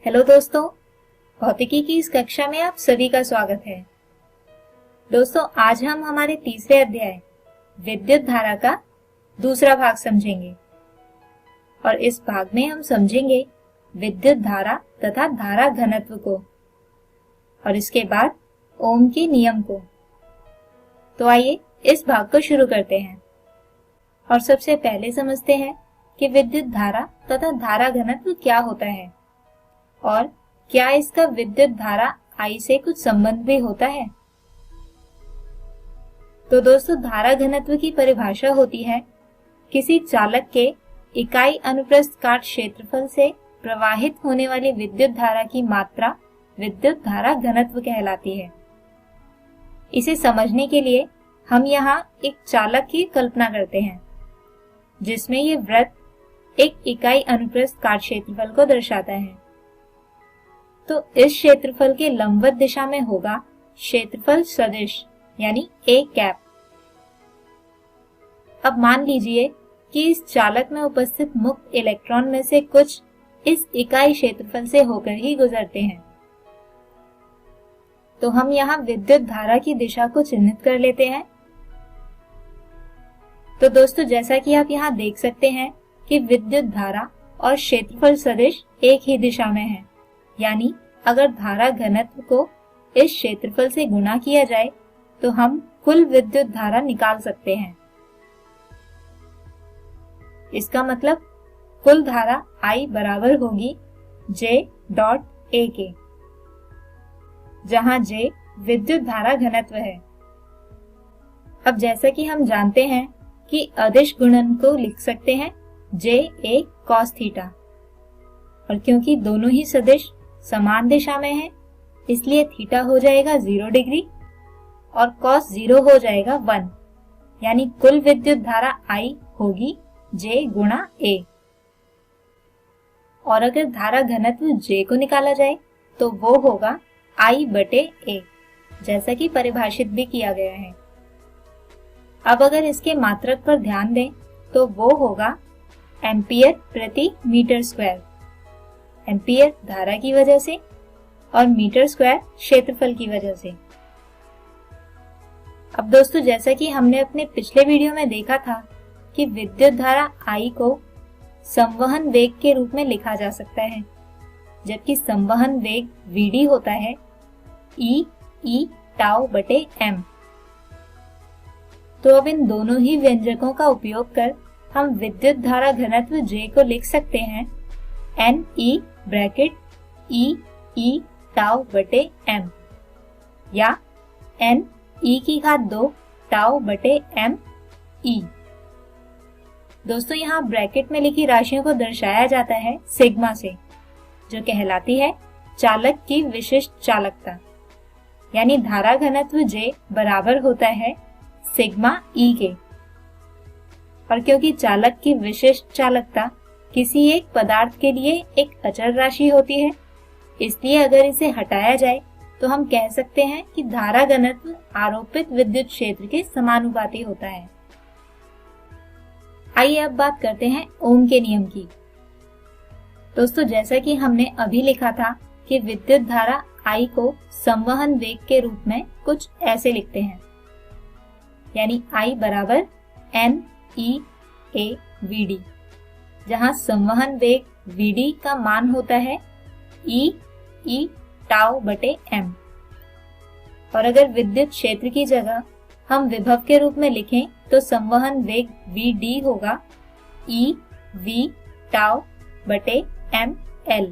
Hello दोस्तों, भौतिकी की इस कक्षा में आप सभी का स्वागत है। दोस्तों, आज हम हमारे तीसरे अध्याय विद्युत धारा का दूसरा भाग समझेंगे और इस भाग में हम समझेंगे विद्युत धारा तथा धारा घनत्व को और इसके बाद ओम के नियम को। तो आइए इस भाग को शुरू करते हैं और सबसे पहले समझते हैं कि विद्युत धारा तथा धारा घनत्व क्या होता है और क्या इसका विद्युत धारा I से कुछ संबंध भी होता है। तो दोस्तों, धारा घनत्व की परिभाषा होती है किसी चालक के इकाई अनुप्रस्थ काट क्षेत्रफल से प्रवाहित होने वाली विद्युत धारा की मात्रा विद्युत धारा घनत्व कहलाती है। इसे समझने के लिए हम यहाँ एक चालक की कल्पना करते हैं जिसमें ये वृत्त एक इकाई अनुप्रस्थ काट क्षेत्रफल को दर्शाता है। तो इस क्षेत्रफल के लंबवत दिशा में होगा क्षेत्रफल सदिश यानी A कैप। अब मान लीजिए कि इस चालक में उपस्थित मुक्त इलेक्ट्रॉन में से कुछ इस इकाई क्षेत्रफल से होकर ही गुजरते हैं। तो हम यहाँ विद्युत धारा की दिशा को चिन्हित कर लेते हैं। तो दोस्तों, जैसा कि आप यहाँ देख सकते हैं कि विद्युत धारा और क्षेत्रफल सदिश एक ही दिशा में है, यानी अगर धारा घनत्व को इस क्षेत्रफल से गुणा किया जाए तो हम कुल विद्युत धारा निकाल सकते हैं। इसका मतलब कुल धारा I बराबर होगी J डॉट A के, जहां J विद्युत धारा घनत्व है। अब जैसा कि हम जानते हैं कि अदिश गुणन को लिख सकते हैं J A cos थीटा, और क्योंकि दोनों ही सदिश समान दिशा में है इसलिए थीटा हो जाएगा 0 डिग्री और cos 0 हो जाएगा 1, यानी कुल विद्युत धारा I होगी J गुणा A। और अगर धारा घनत्व J को निकाला जाए तो वो होगा I बटे A, जैसा कि परिभाषित भी किया गया है। अब अगर इसके मात्रक पर ध्यान दें तो वो होगा एम्पियर प्रति मीटर स्क्वायर। एम्पियर धारा की वजह से और मीटर स्क्वायर क्षेत्रफल की वजह से। अब दोस्तों, जैसा कि हमने अपने पिछले वीडियो में देखा था कि विद्युत धारा I को संवहन वेग के रूप में लिखा जा सकता है, जबकि संवहन वेग Vd होता है E टाउ बटे m। तो अब इन दोनों ही व्यंजकों का उपयोग कर हम विद्युत धारा घनत्व J को लिख सकते हैं Ne ब्रैकेट E टाउ बटे m या Ne की घात 2 टाउ बटे m E। दोस्तों, यहाँ ब्रैकेट में लिखी राशियों को दर्शाया जाता है सिग्मा से, जो कहलाती है चालक की विशिष्ट चालकता, यानी धारा घनत्व J बराबर होता है सिग्मा E के। और क्योंकि चालक की विशिष्ट चालकता किसी एक पदार्थ के लिए एक अचर राशि होती है, इसलिए अगर इसे हटाया जाए तो हम कह सकते हैं कि धारा घनत्व आरोपित विद्युत क्षेत्र के समानुपाती होता है। आइए अब बात करते हैं ओम के नियम की। दोस्तों, जैसा कि हमने अभी लिखा था कि विद्युत धारा I को संवहन वेग के रूप में कुछ ऐसे लिखते हैं, यानी I बराबर Ne Vd, जहां संवहन वेग Vd का मान होता है E टाउ बटे m। और अगर विद्युत क्षेत्र की जगह हम विभव के रूप में लिखें तो संवहन वेग Vd होगा E V टाउ बटे m L।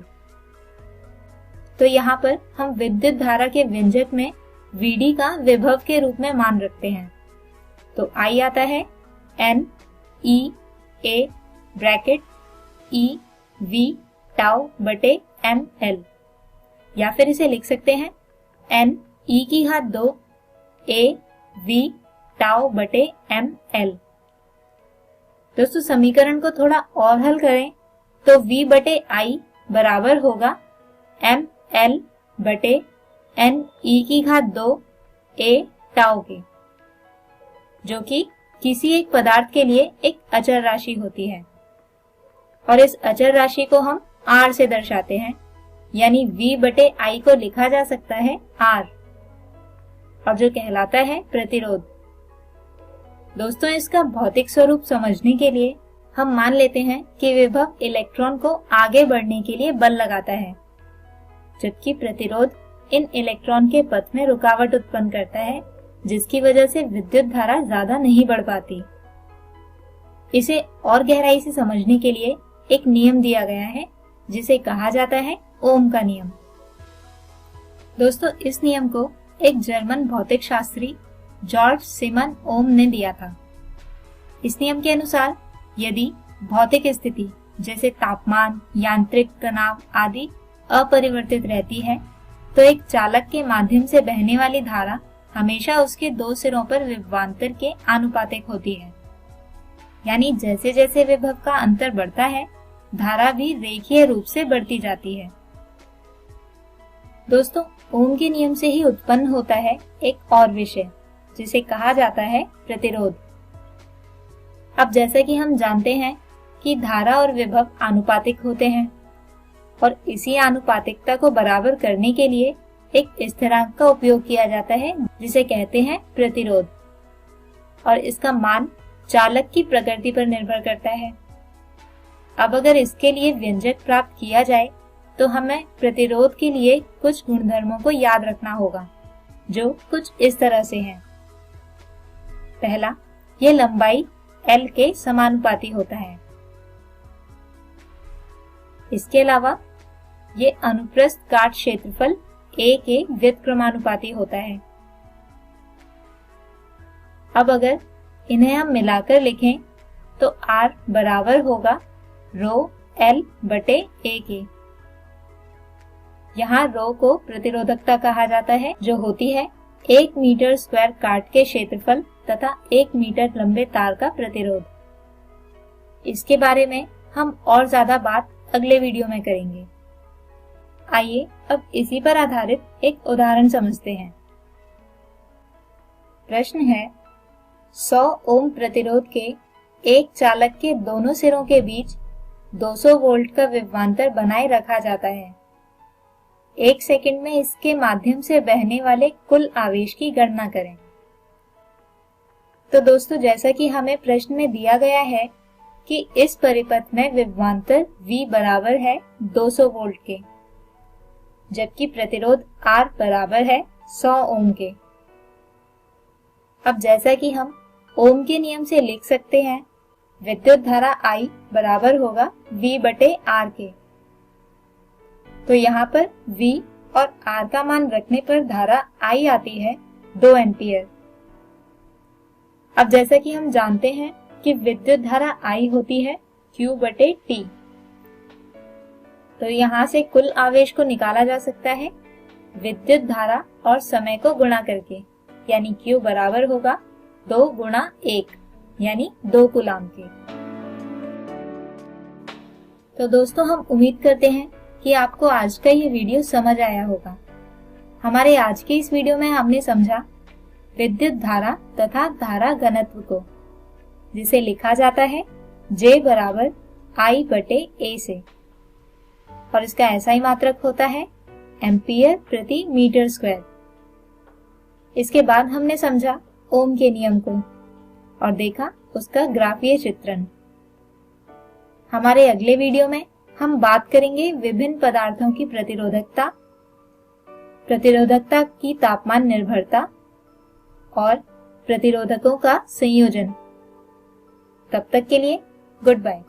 तो यहाँ पर हम विद्युत धारा के व्यंजक में Vd का विभव के रूप में मान रखते हैं। तो I आता है Ne A bracket E V tau बटे m L, या फिर इसे लिख सकते हैं Ne की घात 2 A V टाउ बटे m L। दोस्तों, समीकरण को थोड़ा और हल करें तो V बटे I बराबर होगा m L बटे Ne की घात 2 A टाउ के, जो कि किसी एक पदार्थ के लिए एक अचर राशि होती है। और इस अचर राशि को हम R से दर्शाते हैं, यानी V/I को लिखा जा सकता है R, और जो कहलाता है प्रतिरोध। दोस्तों, इसका भौतिक स्वरूप समझने के लिए हम मान लेते हैं कि विभव इलेक्ट्रॉन को आगे बढ़ने के लिए बल लगाता है, जबकि प्रतिरोध इन इलेक्ट्रॉन के पथ में रुकावट उत्पन्न करता है, जिसकी वजह से विद्युत धारा ज्यादा नहीं बढ़ पाती। इसे और गहराई से समझने के लिए एक नियम दिया गया है, जिसे कहा जाता है ओम का नियम। दोस्तों, इस नियम को एक जर्मन भौतिक शास्त्री जॉर्ज सिमन ओम ने दिया था। इस नियम के अनुसार यदि भौतिक स्थिति जैसे तापमान, यांत्रिक तनाव आदि अपरिवर्तित रहती है, तो एक चालक के माध्यम से बहने वाली धारा हमेशा उसके दो सिरों पर विभवांतर के आनुपातिक होती है। यानी जैसे जैसे विभव का अंतर बढ़ता है, धारा भी रेखीय रूप से बढ़ती जाती है। दोस्तों, ओम के नियम से ही उत्पन्न होता है एक और विषय, जिसे कहा जाता है प्रतिरोध। अब जैसा कि हम जानते हैं कि धारा और विभव आनुपातिक होते हैं, और इसी आनुपातिकता को बराबर करने के लिए एक स्थिरांक का उपयोग किया जाता है, जिसे कहते हैं प्रतिरोध, और इसका मान चालक की प्रकृति पर निर्भर करता है। अब अगर इसके लिए व्यंजक प्राप्त किया जाए, तो हमें प्रतिरोध के लिए कुछ गुणधर्मों को याद रखना होगा, जो कुछ इस तरह से हैं। पहला, यह लंबाई L के समानुपाती होता है। इसके अलावा ये अनुप्रस्थ काट क्षेत्रफल A के व्युत्क्रमानुपाती होता है। अब अगर इन्हें हम मिलाकर लिखें तो R बराबर होगा रो L बटे A के। यहाँ रो को प्रतिरोधकता कहा जाता है, जो होती है 1 मीटर स्क्वायर काट के क्षेत्रफल तथा 1 मीटर लंबे तार का प्रतिरोध। इसके बारे में हम और ज्यादा बात अगले वीडियो में करेंगे। आइए अब इसी पर आधारित एक उदाहरण समझते हैं। प्रश्न है, 100 ओम प्रतिरोध के एक चालक के दोनों सिरों के बीच 200 वोल्ट का विभवांतर बनाए रखा जाता है। 1 सेकंड में इसके माध्यम से बहने वाले कुल आवेश की गणना करें। तो दोस्तों, जैसा कि हमें प्रश्न में दिया गया है कि इस परिपथ में विभवांतर V बराबर है 200 वोल्ट के, जबकि प्रतिरोध R बराबर है 100 ओम के। अब जैसा कि हम ओम के नियम से लिख सकते हैं, विद्युत धारा I बराबर होगा V बटे R के। तो यहाँ पर V और R का मान रखने पर धारा I आती है 2 एम्पियर। अब जैसा कि हम जानते हैं कि विद्युत धारा I होती है Q बटे T, तो यहाँ से कुल आवेश को निकाला जा सकता है विद्युत धारा और समय को गुणा करके, यानी Q बराबर होगा 2 गुणा 1 यानी 2 कूलाम के। तो दोस्तों, हम उम्मीद करते हैं कि आपको आज का ये वीडियो समझ आया होगा। हमारे आज के इस वीडियो में हमने समझा विद्युत धारा तथा धारा घनत्व को, जिसे लिखा जाता है J बराबर I बटे A से, और इसका SI मात्रक होता है एम्पियर प्रति मीटर स्क्वायर। इसके बाद हमने समझा ओम के नियम को और देखा उसका ग्राफीय चित्रण। हमारे अगले वीडियो में हम बात करेंगे विभिन्न पदार्थों की प्रतिरोधकता की तापमान निर्भरता और प्रतिरोधकों का संयोजन। तब तक के लिए गुड बाय।